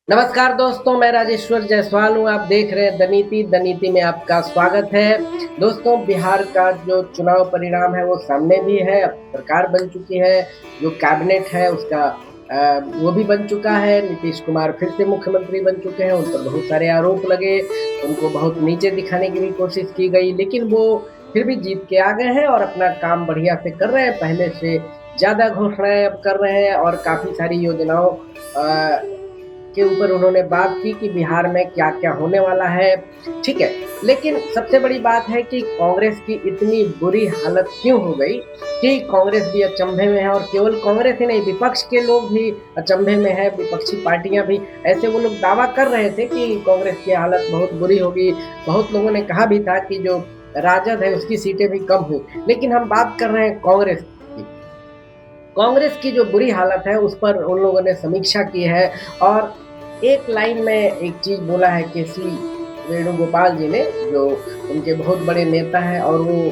नमस्कार दोस्तों, मैं राजेश्वर जायसवाल हूँ। आप देख रहे हैं द नीति में आपका स्वागत है। दोस्तों, बिहार का जो चुनाव परिणाम है वो सामने भी है। अब सरकार बन चुकी है, जो कैबिनेट है उसका वो भी बन चुका है। नीतीश कुमार फिर से मुख्यमंत्री बन चुके हैं। उन पर बहुत सारे आरोप लगे, उनको बहुत नीचे दिखाने की भी कोशिश की गई, लेकिन वो फिर भी जीत के आ गए हैं और अपना काम बढ़िया से कर रहे हैं। पहले से ज़्यादा घोषणाएँ अब कर रहे हैं और काफ़ी सारी योजनाओं अ, के ऊपर उन्होंने बात की कि बिहार में क्या-क्या होने वाला है, ठीक है। लेकिन सबसे बड़ी बात है कि कांग्रेस की इतनी बुरी हालत क्यों हो गई कि कांग्रेस भी अचंभे में है, और केवल कांग्रेस ही नहीं, विपक्ष के लोग भी अचंभे में हैं, विपक्षी पार्टियाँ भी। ऐसे वो लोग दावा कर रहे थे कि कांग्रेस की हालत बहुत बुरी होगी। बहुत लोगों ने कहा भी था कि जो राजद है उसकी सीटें भी कम हुई। लेकिन हम बात कर रहे हैं कांग्रेस की। कांग्रेस की जो बुरी हालत है उस पर उन लोगों ने समीक्षा की है, और एक लाइन में एक चीज़ बोला है केसी वेणुगोपाल जी ने, जो उनके बहुत बड़े नेता हैं और वो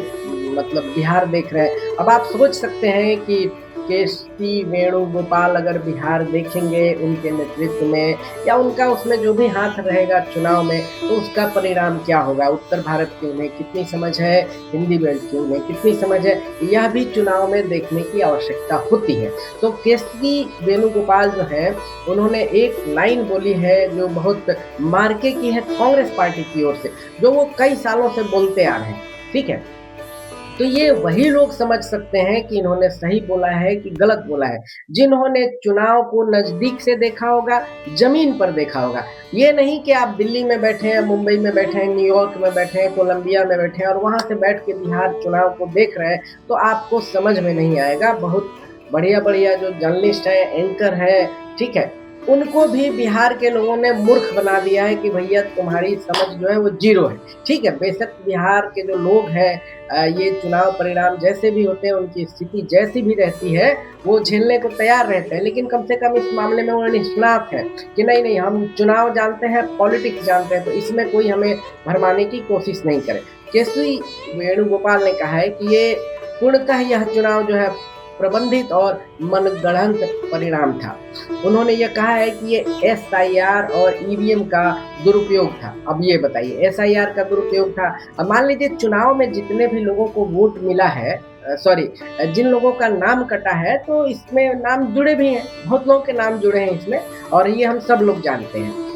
मतलब बिहार देख रहे हैं। अब आप सोच सकते हैं कि केसी वेणुगोपाल अगर बिहार देखेंगे उनके नेतृत्व में, या उनका उसमें जो भी हाथ रहेगा चुनाव में, तो उसका परिणाम क्या होगा। उत्तर भारत की उन्हें कितनी समझ है, हिंदी बेल्ट की उन्हें कितनी समझ है, यह भी चुनाव में देखने की आवश्यकता होती है। तो केसी वेणुगोपाल जो हैं, उन्होंने एक लाइन बोली है जो बहुत मार्के की है कांग्रेस पार्टी की ओर से, जो वो कई सालों से बोलते आ रहे हैं, ठीक है। तो ये वही लोग समझ सकते हैं कि इन्होंने सही बोला है कि गलत बोला है, जिन्होंने चुनाव को नज़दीक से देखा होगा, ज़मीन पर देखा होगा। ये नहीं कि आप दिल्ली में बैठे हैं, मुंबई में बैठे हैं, न्यूयॉर्क में बैठे हैं, कोलंबिया में बैठे हैं और वहाँ से बैठ के बिहार चुनाव को देख रहे हैं, तो आपको समझ में नहीं आएगा। बहुत बढ़िया-बढ़िया जो जर्नलिस्ट हैं, एंकर हैं, ठीक है, उनको भी बिहार के लोगों ने मूर्ख बना दिया है कि भैया तुम्हारी समझ जो है वो ज़ीरो है, ठीक है। बेशक बिहार के जो लोग हैं, ये चुनाव परिणाम जैसे भी होते हैं, उनकी स्थिति जैसी भी रहती है, वो झेलने को तैयार रहते हैं, लेकिन कम से कम इस मामले में वो निष्णात हैं कि नहीं-नहीं, हम चुनाव जानते हैं, पॉलिटिक्स जानते हैं, तो इसमें कोई हमें भरमाने की कोशिश नहीं करे। केसी वेणुगोपाल ने कहा है कि ये पूर्णतः यह चुनाव जो है प्रबंधित और मनगढ़ंत परिणाम था। उन्होंने ये कहा है कि ये एसआईआर और ईवीएम का दुरुपयोग था। अब ये बताइए, एसआईआर का दुरुपयोग था। अब मान लीजिए चुनाव में जितने भी लोगों को वोट मिला है, सॉरी, जिन लोगों का नाम कटा है, तो इसमें नाम जुड़े भी हैं, बहुत लोगों के नाम जुड़े हैं इसमें, और ये हम सब लोग जानते हैं।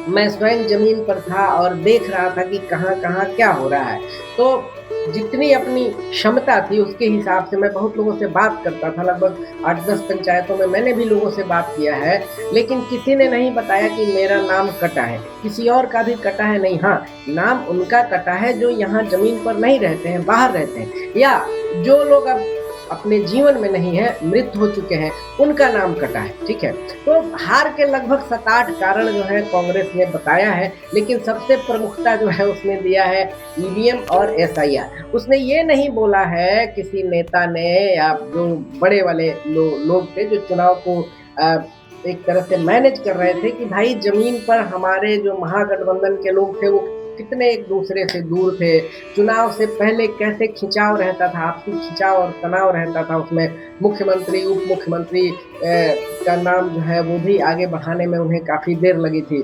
मैं स्वयं ज़मीन पर था और देख रहा था कि कहाँ-कहाँ क्या हो रहा है। तो जितनी अपनी क्षमता थी उसके हिसाब से मैं बहुत लोगों से बात करता था, लगभग 8-10 पंचायतों में मैंने भी लोगों से बात किया है, लेकिन किसी ने नहीं बताया कि मेरा नाम कटा है, किसी और का भी कटा है नहीं। हाँ, नाम उनका कटा है जो यहाँ ज़मीन पर नहीं रहते हैं, बाहर रहते हैं, या जो लोग अब अपने जीवन में नहीं है, मृत हो चुके हैं, उनका नाम कटा है, ठीक है। तो हार के लगभग 7-8 कारण जो है कांग्रेस ने बताया है, लेकिन सबसे प्रमुखता जो है उसने दिया है ईवीएम और एसआईआर। उसने ये नहीं बोला है किसी नेता ने, या जो बड़े वाले लोग थे जो चुनाव को अ, एक तरह से मैनेज कर रहे थे, कि भाई ज़मीन पर हमारे जो महागठबंधन के लोग थे वो कितने एक दूसरे से दूर थे, चुनाव से पहले कैसे खिंचाव रहता था, आपसी खिंचाव और तनाव रहता था उसमें। मुख्यमंत्री, उप मुख्यमंत्री का नाम जो है वो भी आगे बढ़ाने में उन्हें काफ़ी देर लगी थी।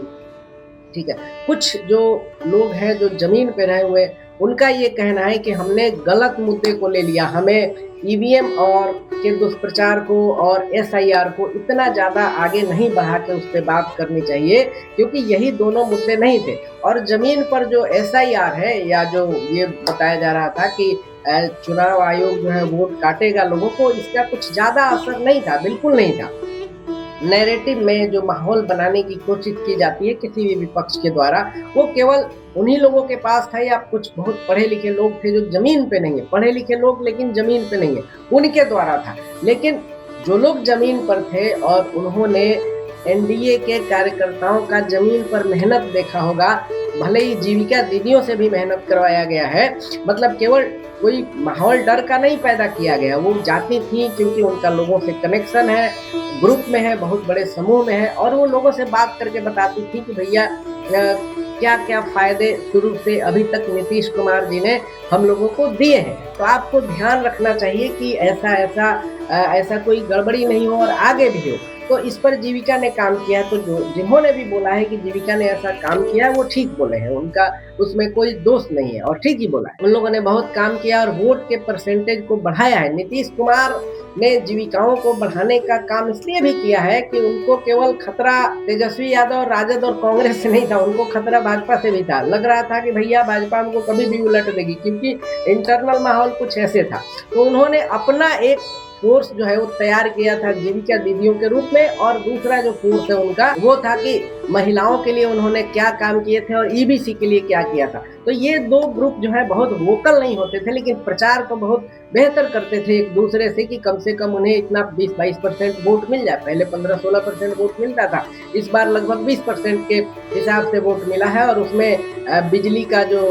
ठीक है। कुछ जो लोग हैं जो ज़मीन पे रहे हुए, उनका ये कहना है कि हमने गलत मुद्दे को ले लिया। हमें ईवीएम और के दुष्प्रचार को और एसआईआर को इतना ज़्यादा आगे नहीं बढ़ा के उस पे बात करनी चाहिए, क्योंकि यही दोनों मुद्दे नहीं थे। और ज़मीन पर जो एसआईआर है, या जो ये बताया जा रहा था कि चुनाव आयोग जो है वोट काटेगा लोगों को, इसका कुछ ज़्यादा असर नहीं था, बिल्कुल नहीं था। नैरेटिव में जो माहौल बनाने की कोशिश की जाती है किसी भी विपक्ष के द्वारा, वो केवल उन्हीं लोगों के पास था, या कुछ बहुत पढ़े लिखे लोग थे जो ज़मीन पे नहीं है, पढ़े लिखे लोग लेकिन ज़मीन पे नहीं है, उनके द्वारा था। लेकिन जो लोग ज़मीन पर थे और उन्होंने एनडीए के कार्यकर्ताओं का ज़मीन पर मेहनत देखा होगा, भले ही जीविका दीदियों से भी मेहनत करवाया गया है, मतलब केवल कोई माहौल डर का नहीं पैदा किया गया, वो जाती थी क्योंकि उनका लोगों से कनेक्शन है, ग्रुप में है, बहुत बड़े समूह में है, और वो लोगों से बात करके बताती थी कि भैया क्या-क्या फ़ायदे शुरू से अभी तक नीतीश कुमार जी ने हम लोगों को दिए हैं। तो आपको ध्यान रखना चाहिए कि ऐसा कोई गड़बड़ी नहीं हो और आगे भी हो। तो इस पर जीविका ने काम किया है। तो जो जिन्होंने भी बोला है कि जीविका ने ऐसा काम किया है वो ठीक बोले हैं, उनका उसमें कोई दोष नहीं है और ठीक ही बोला है। उन लोगों ने बहुत काम किया और वोट के परसेंटेज को बढ़ाया है। नीतीश कुमार ने जीविकाओं को बढ़ाने का काम इसलिए भी किया है कि उनको केवल खतरा तेजस्वी यादव, राजद और कांग्रेस से नहीं था, उनको खतरा भाजपा से भी था। लग रहा था कि भैया भाजपा हमको कभी भी उलट देगी, क्योंकि इंटरनल माहौल कुछ ऐसे था। तो उन्होंने अपना एक फोर्स जो है वो तैयार किया था जीविका दीदियों के रूप में, और दूसरा जो फोर्स है उनका वो था कि महिलाओं के लिए उन्होंने क्या काम किए थे और ईबीसी के लिए क्या किया था। तो ये दो ग्रुप जो है बहुत वोकल नहीं होते थे, लेकिन प्रचार को बहुत बेहतर करते थे एक दूसरे से कि कम से कम उन्हें इतना 20-22% वोट मिल जाए। पहले 15-16% वोट मिलता था, इस बार लगभग 20% के हिसाब से वोट मिला है। और उसमें बिजली का जो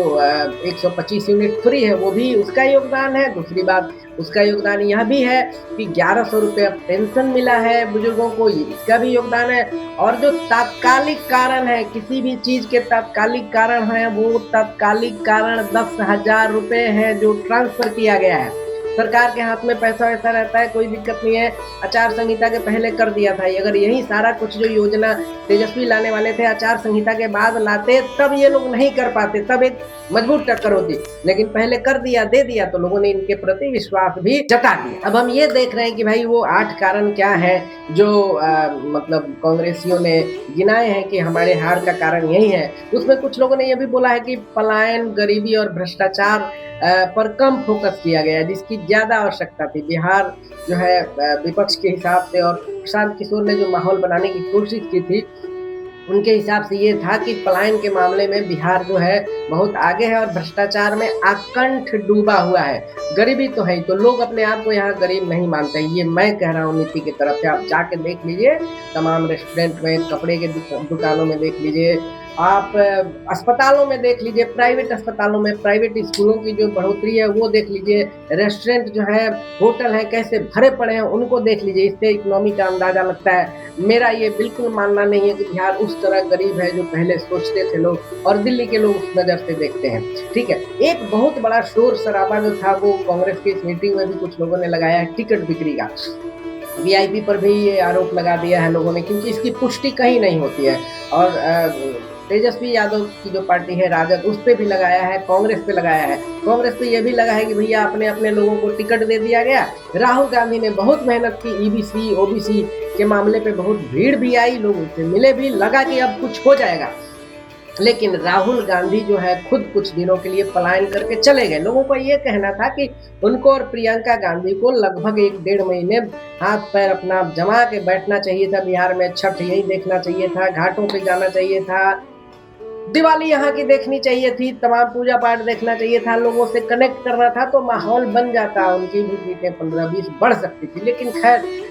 125 यूनिट फ्री है वो भी उसका योगदान है। दूसरी बात उसका योगदान यह भी है कि 1100 रुपये पेंशन मिला है बुजुर्गों को, इसका भी योगदान है। और जो तात्कालिक कारण है, किसी भी चीज के तात्कालिक कारण है, वो तात्कालिक कारण 10,000 रुपये है जो ट्रांसफर किया गया है। सरकार के हाथ में पैसा वैसा रहता है, कोई दिक्कत नहीं है, आचार संहिता के पहले कर दिया था। अगर यही सारा कुछ जो योजना तेजस्वी लाने वाले थे आचार संहिता के बाद लाते, तब ये लोग नहीं कर पाते, तब एक मजबूत टक्कर होती। लेकिन पहले कर दिया, दे दिया, तो लोगों ने इनके प्रति विश्वास भी जता दिया। अब हम ये देख रहे हैं कि भाई वो 8 कारण क्या है जो मतलब कांग्रेसियों ने गिनाए हैं कि हमारे हार का कारण यही है। उसमें कुछ लोगों ने यह भी बोला है कि पलायन, गरीबी और भ्रष्टाचार पर कम फोकस किया गया, जिसकी ज्यादा आवश्यकता थी। बिहार जो है विपक्ष के हिसाब से और प्रशांत किशोर ने जो माहौल बनाने की कोशिश की थी, उनके हिसाब से ये था कि पलायन के मामले में बिहार जो है बहुत आगे है और भ्रष्टाचार में आकंठ डूबा हुआ है। गरीबी तो है ही, तो लोग अपने आप को यहाँ गरीब नहीं मानते। ये मैं कह रहा हूँ नीति की तरफ से, आप जाके देख लीजिए तमाम रेस्टोरेंट में, कपड़े के दुकानों में देख लीजिए, आप अस्पतालों में देख लीजिए, प्राइवेट अस्पतालों में, प्राइवेट स्कूलों की जो बढ़ोतरी है वो देख लीजिए, रेस्टोरेंट जो है, होटल है, कैसे भरे पड़े हैं उनको देख लीजिए। इससे इकोनॉमी का अंदाजा लगता है। मेरा ये बिल्कुल मानना नहीं है कि बिहार उस तरह गरीब है जो पहले सोचते थे लोग, और दिल्ली के लोग उस नज़र से देखते हैं। ठीक है, एक बहुत बड़ा शोर शराबा जो था वो कांग्रेस की इस मीटिंग में भी कुछ लोगों ने लगाया है, टिकट बिक्री का। वीआईपी पर भी ये आरोप लगा दिया है लोगों ने, क्योंकि इसकी पुष्टि कहीं नहीं होती है। और तेजस्वी यादव की जो पार्टी है राजद, उस पर भी लगाया है, कांग्रेस पे लगाया है। कांग्रेस पे यह भी लगा है कि भैया अपने अपने लोगों को टिकट दे दिया गया। राहुल गांधी ने बहुत मेहनत की, ईबीसी ओबीसी के मामले पे बहुत भीड़ भी आई, लोग उससे मिले भी, लगा कि अब कुछ हो जाएगा। लेकिन राहुल गांधी जो है खुद कुछ दिनों के लिए पलायन करके चले गए। लोगों को ये कहना था कि उनको और प्रियंका गांधी को लगभग 1-1.5 महीने हाथ पैर अपना जमा के बैठना चाहिए था बिहार में, छठ यही देखना चाहिए था, घाटों पे जाना चाहिए था, दिवाली यहाँ की देखनी चाहिए थी, तमाम पूजा पाठ देखना चाहिए था, लोगों से कनेक्ट करना था, तो माहौल बन जाता, उनकी भी सीटें 15-20 बढ़ सकती थी। लेकिन खैर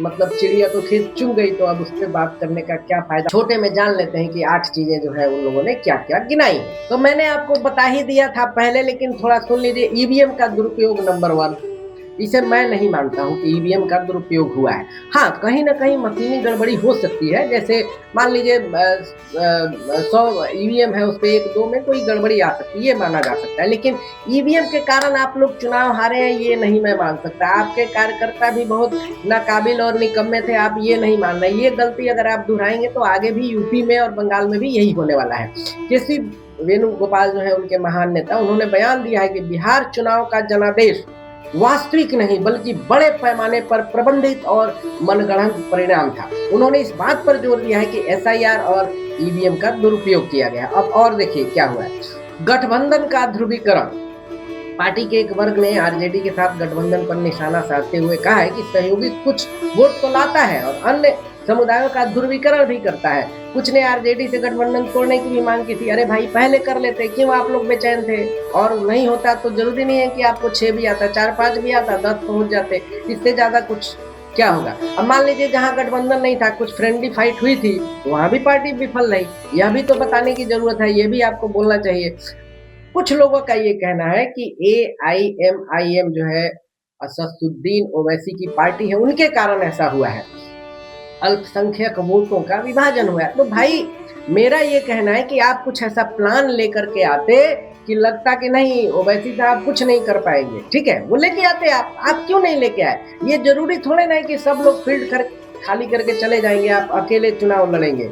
मतलब चिड़िया तो खेत चुग गई, तो अब उस पर बात करने का क्या फायदा। छोटे में जान लेते हैं कि 8 चीजें जो है उन लोगों ने क्या क्या गिनाई। तो मैंने आपको बता ही दिया था पहले, लेकिन थोड़ा सुन लीजिए। ईवीएम का दुरुपयोग नंबर 1, इसे मैं नहीं मानता हूं कि ईवीएम का दुरुपयोग हुआ है। हाँ, कहीं ना कहीं मशीनी गड़बड़ी हो सकती है, जैसे मान लीजिए 100 ईवीएम है, उस पर 1-2 में कोई गड़बड़ी आ सकती है, ये माना जा सकता है। लेकिन ईवीएम के कारण आप लोग चुनाव हारे हैं, ये नहीं मैं मान सकता। आपके कार्यकर्ता भी बहुत नाकाबिल और निकम्मे थे, आप ये नहीं मान रहे। ये गलती अगर आप दोहराएंगे तो आगे भी यूपी में और बंगाल में भी यही होने वाला है। केसी वेणुगोपाल जो है उनके महान नेता, उन्होंने बयान दिया है कि बिहार चुनाव का जनादेश वास्तविक नहीं बल्कि बड़े पैमाने पर प्रबंधित और मनगढ़ंत परिणाम था। उन्होंने इस बात पर जोर दिया है कि एसआईआर और ईवीएम का दुरुपयोग किया गया। अब और देखिए क्या हुआ है। गठबंधन का ध्रुवीकरण, पार्टी के एक वर्ग ने आरजेडी के साथ गठबंधन पर निशाना साधते हुए कहा है कि सहयोगी कुछ वोट तो लाता है और अन्य समुदायों का ध्रुवीकरण भी करता है। कुछ ने आरजेडी से गठबंधन तोड़ने की भी मांग की थी। अरे भाई, पहले कर लेते, क्यों आप लोग बेचैन थे? और नहीं होता तो जरूरी नहीं है कि आपको 6 भी आता, 4-5 भी आता, 10 पहुंच जाते, इससे ज्यादा कुछ क्या होगा। अब मान लीजिए जहां गठबंधन नहीं था, कुछ फ्रेंडली फाइट हुई थी, वहां भी पार्टी विफल रही, यह भी तो बताने की जरूरत है, ये भी आपको बोलना चाहिए। कुछ लोगों का ये कहना है कि AIMIM जो है असदुद्दीन ओवैसी की पार्टी है, उनके कारण ऐसा हुआ है, अल्पसंख्यक वोटों का विभाजन हुआ है। तो भाई मेरा ये कहना है कि आप कुछ ऐसा प्लान लेकर के आते कि लगता कि नहीं ओवैसी साहब कुछ नहीं कर पाएंगे, ठीक है, वो लेके आते। आप क्यों नहीं लेके आए? ये जरूरी थोड़े ना है कि सब लोग फील्ड खाली करके चले जाएंगे, आप अकेले चुनाव लड़ेंगे।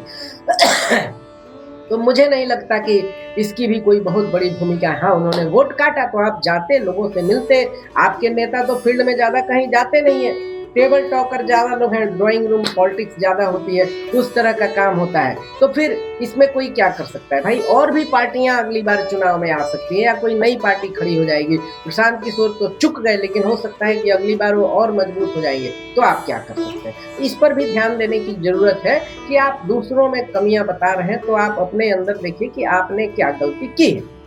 तो मुझे नहीं लगता कि इसकी भी कोई बहुत बड़ी भूमिका है। हाँ, उन्होंने वोट काटा तो आप जाते, लोगों से मिलते। आपके नेता तो फील्ड में ज़्यादा कहीं जाते नहीं है, टेबल टॉकर ज़्यादा लोग हैं, ड्राइंग रूम पॉलिटिक्स ज़्यादा होती है, उस तरह का काम होता है। तो फिर इसमें कोई क्या कर सकता है भाई? और भी पार्टियां अगली बार चुनाव में आ सकती हैं या कोई नई पार्टी खड़ी हो जाएगी। प्रशांत किशोर तो चुक गए, लेकिन हो सकता है कि अगली बार वो और मजबूत हो जाएंगे। तो आप क्या कर सकते हैं? इस पर भी ध्यान देने की जरूरत है कि आप दूसरों में कमियां बता रहे हैं तो आप अपने अंदर देखिए कि आपने क्या गलती की है।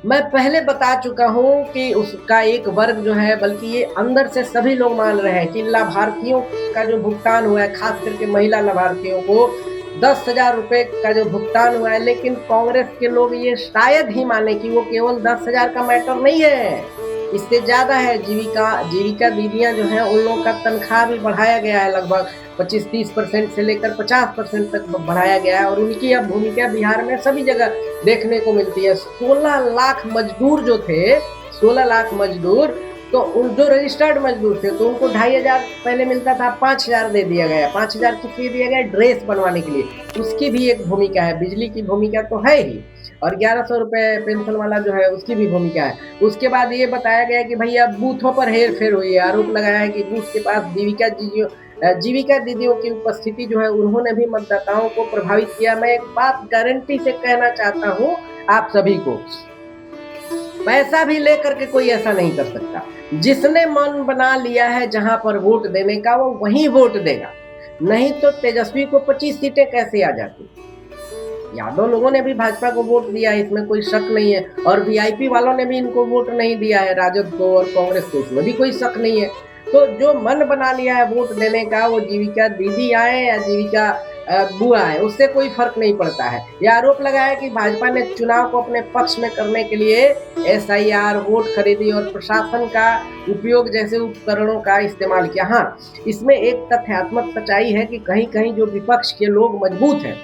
मैं पहले बता चुका हूं कि उसका एक वर्ग जो है, बल्कि ये अंदर से सभी लोग मान रहे हैं कि लाभार्थियों का जो भुगतान हुआ है, खास करके महिला लाभार्थियों को 10,000 रुपए का जो भुगतान हुआ है, लेकिन कांग्रेस के लोग ये शायद ही माने कि वो केवल 10,000 का मैटर नहीं है, इससे ज्यादा है। जीविका जीविका दीदियां जो है, उन लोगों का तनख्वाह भी बढ़ाया गया है, लगभग 25-30% से लेकर 50% तक बढ़ाया गया है। और उनकी अब भूमिका बिहार में सभी जगह देखने को मिलती है। 16 लाख मजदूर जो थे, 16 लाख मजदूर, तो उन जो रजिस्टर्ड मजदूर थे तो उनको 2,500 पहले मिलता था, 5,000 दे दिया गया। 5,000 किस लिए दिया गया? ड्रेस बनवाने के लिए। उसकी भी एक भूमिका है, बिजली की भूमिका तो है ही, और 1100 रुपये पेंशन वाला जो है उसकी भी भूमिका है। उसके बाद ये बताया गया कि भैया बूथों पर हेर फेर हुई है। आरोप लगाया है कि बूथ के पास जीविका दीदियों की उपस्थिति जो है, उन्होंने भी मतदाताओं को प्रभावित किया। मैं एक बात गारंटी से कहना चाहता हूँ आप सभी को, पैसा भी लेकर के कोई ऐसा नहीं कर सकता। जिसने मन बना लिया है जहां पर वोट देने का, वो वहीं वोट देगा। नहीं तो तेजस्वी को 25 सीटें कैसे आ जाती? यादव लोगों ने भी भाजपा को वोट दिया है, इसमें कोई शक नहीं है, और वीआईपी वालों ने भी इनको वोट नहीं दिया है, राजद को और कांग्रेस को, इसमें भी कोई शक नहीं है। तो जो मन बना लिया है वोट देने का, वो जीविका दीदी आए या जीविका बुआ है, उससे कोई फर्क नहीं पड़ता है। यह आरोप लगाया कि भाजपा ने चुनाव को अपने पक्ष में करने के लिए एसआईआर, वोट खरीदी और प्रशासन का उपयोग जैसे उपकरणों का इस्तेमाल किया। हाँ, इसमें एक तथ्यात्मक सच्चाई है कि कहीं कहीं जो विपक्ष के लोग मजबूत हैं,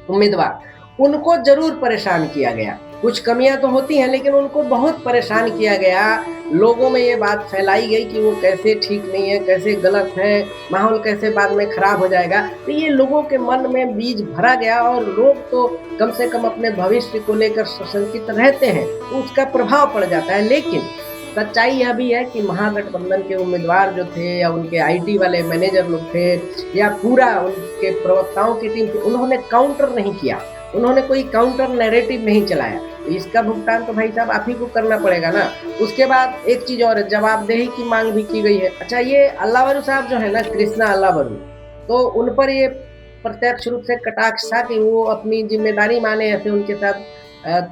उम्मीदवार, उनको जरूर परेशान किया गया। कुछ कमियां तो होती हैं, लेकिन उनको बहुत परेशान किया गया। लोगों में ये बात फैलाई गई कि वो कैसे ठीक नहीं है, कैसे गलत है, माहौल कैसे बाद में खराब हो जाएगा। तो ये लोगों के मन में बीज भरा गया, और लोग तो कम से कम अपने भविष्य को लेकर सशंकित रहते हैं, तो उसका प्रभाव पड़ जाता है। लेकिन सच्चाई यह भी है कि महागठबंधन के उम्मीदवार जो थे, या उनके आईटी वाले मैनेजर लोग थे, या पूरा उनके प्रवक्ताओं की टीम थी, उन्होंने काउंटर नहीं किया, उन्होंने कोई काउंटर नैरेटिव नहीं चलाया। तो इसका भुगतान तो भाई साहब आप ही को करना पड़ेगा ना। उसके बाद एक चीज और, जवाबदेही की मांग भी की गई है। अच्छा, ये अल्लावरू साहब जो है ना, कृष्णा अल्लावरू, तो उन पर ये प्रत्यक्ष रूप से कटाक्ष था कि वो अपनी जिम्मेदारी माने, ऐसे उनके साथ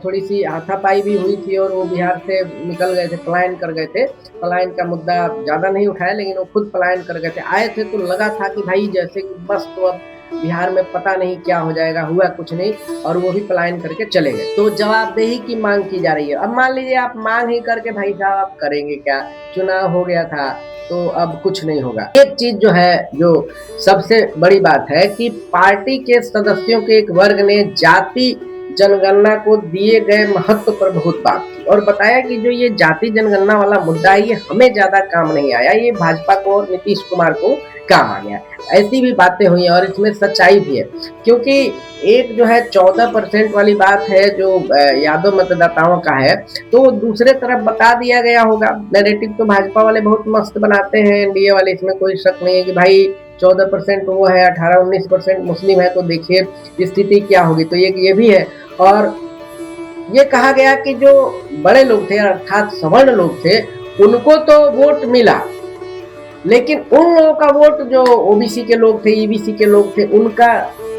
थोड़ी सी हाथापाई भी हुई थी, और वो बिहार से निकल गए थे, पलायन कर गए थे। पलायन का मुद्दा ज़्यादा नहीं उठाया, लेकिन वो खुद पलायन कर गए थे। आए थे तो लगा था कि भाई जैसे कि बस तो अब बिहार में पता नहीं क्या हो जाएगा, हुआ कुछ नहीं, और वो भी पलायन करके चले गए। तो जवाबदेही की मांग की जा रही है। अब मान लीजिए आप मांग ही करके भाई साहब आप करेंगे क्या? चुनाव हो गया था तो अब कुछ नहीं होगा। एक चीज जो है, जो सबसे बड़ी बात है कि पार्टी के सदस्यों के एक वर्ग ने जाति जनगणना को दिए गए महत्व पर बहुत बात की, और बताया कि जो ये जाति जनगणना वाला मुद्दा है, ये हमें ज्यादा काम नहीं आया, ये भाजपा को और नीतीश कुमार को काम आ गया। ऐसी भी बातें हुई हैं, और इसमें सच्चाई भी है। क्योंकि एक जो है 14% वाली बात है, जो यादव मतदाताओं का है, तो दूसरे तरफ बता दिया गया होगा। नैरेटिव तो भाजपा वाले बहुत मस्त बनाते हैं, एनडीए वाले, इसमें कोई शक नहीं है कि भाई 14% वो है, 18-19% मुस्लिम है, तो देखिए स्थिति क्या होगी। तो ये भी है। और ये कहा गया कि जो बड़े लोग थे, अर्थात सवर्ण लोग थे, उनको तो वोट मिला, लेकिन उन लोगों का वोट, जो ओबीसी के लोग थे, ईबीसी के लोग थे, उनका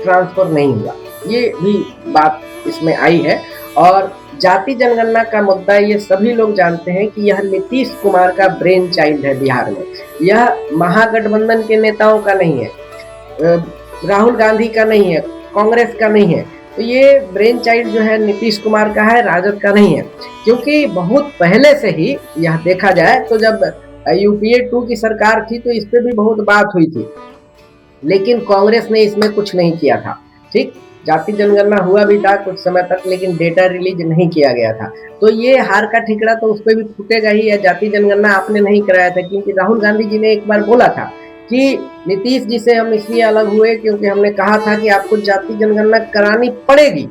ट्रांसफर नहीं हुआ। ये भी बात इसमें आई है। और जाति जनगणना का मुद्दा, ये सभी लोग जानते हैं कि यह नीतीश कुमार का ब्रेन चाइल्ड है बिहार में। यह महागठबंधन के नेताओं का नहीं है, राहुल गांधी का नहीं है, कांग्रेस का नहीं है। तो ये ब्रेन चाइल्ड जो है नीतीश कुमार का है, राजद का नहीं है। क्योंकि बहुत पहले से ही यह देखा जाए तो, जब यूपीए 2 की सरकार थी तो इस पे भी बहुत बात हुई थी, लेकिन कांग्रेस ने इसमें कुछ नहीं किया था। ठीक, जाति जनगणना हुआ भी था कुछ समय तक, लेकिन डेटा रिलीज नहीं किया गया था। तो ये हार का ठिकरा तो उस पे भी फूटेगा ही, या जाति जनगणना आपने नहीं कराया था, क्योंकि राहुल गांधी जी ने एक बार बोला था कि नीतीश जी से हम इसलिए अलग हुए क्योंकि हमने कहा था कि आपको जाति जनगणना करानी पड़ेगी।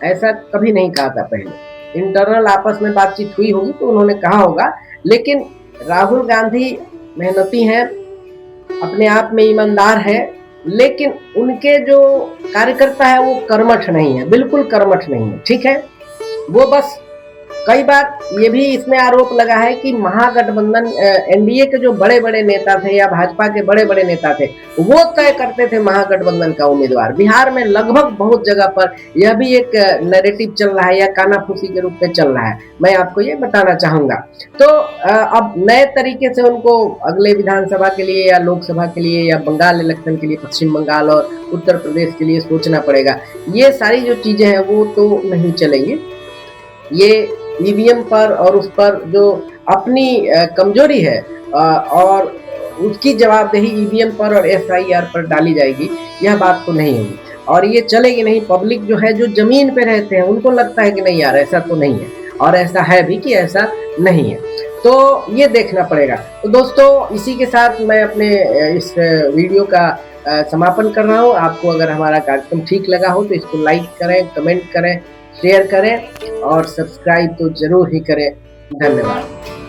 ऐसा कभी नहीं कहा था पहले, इंटरनल आपस में बातचीत हुई होगी तो उन्होंने कहा होगा। लेकिन राहुल गांधी मेहनती हैं, अपने आप में ईमानदार है, लेकिन उनके जो कार्यकर्ता है वो कर्मठ नहीं है, बिल्कुल कर्मठ नहीं है, ठीक है। वो बस कई बार ये भी इसमें आरोप लगा है कि महागठबंधन एनडीए के जो बड़े बड़े नेता थे या भाजपा के बड़े बड़े नेता थे वो तय करते थे महागठबंधन का उम्मीदवार। बिहार में लगभग बहुत जगह पर यह भी एक नैरेटिव चल रहा है या कानाफूसी के रूप में चल रहा है, मैं आपको ये बताना चाहूंगा। तो अब नए तरीके से उनको अगले विधानसभा के लिए या लोकसभा के लिए या बंगाल इलेक्शन के लिए, पश्चिम बंगाल और उत्तर प्रदेश के लिए सोचना पड़ेगा। ये सारी जो चीजें हैं वो तो नहीं चलेंगी। ये ईवीएम पर और उस पर जो अपनी कमजोरी है और उसकी जवाबदेही ईवीएम पर और एसआईआर पर डाली जाएगी, यह बात तो नहीं होगी और ये चलेगी नहीं। पब्लिक जो है, जो जमीन पे रहते हैं, उनको लगता है कि नहीं यार ऐसा तो नहीं है, और ऐसा है भी कि ऐसा नहीं है, तो ये देखना पड़ेगा। तो दोस्तों इसी के साथ मैं अपने इस वीडियो का समापन कर रहा हूँ। आपको अगर हमारा कार्यक्रम ठीक लगा हो तो इसको लाइक करें, कमेंट करें, शेयर करें और सब्सक्राइब तो जरूर ही करें। धन्यवाद।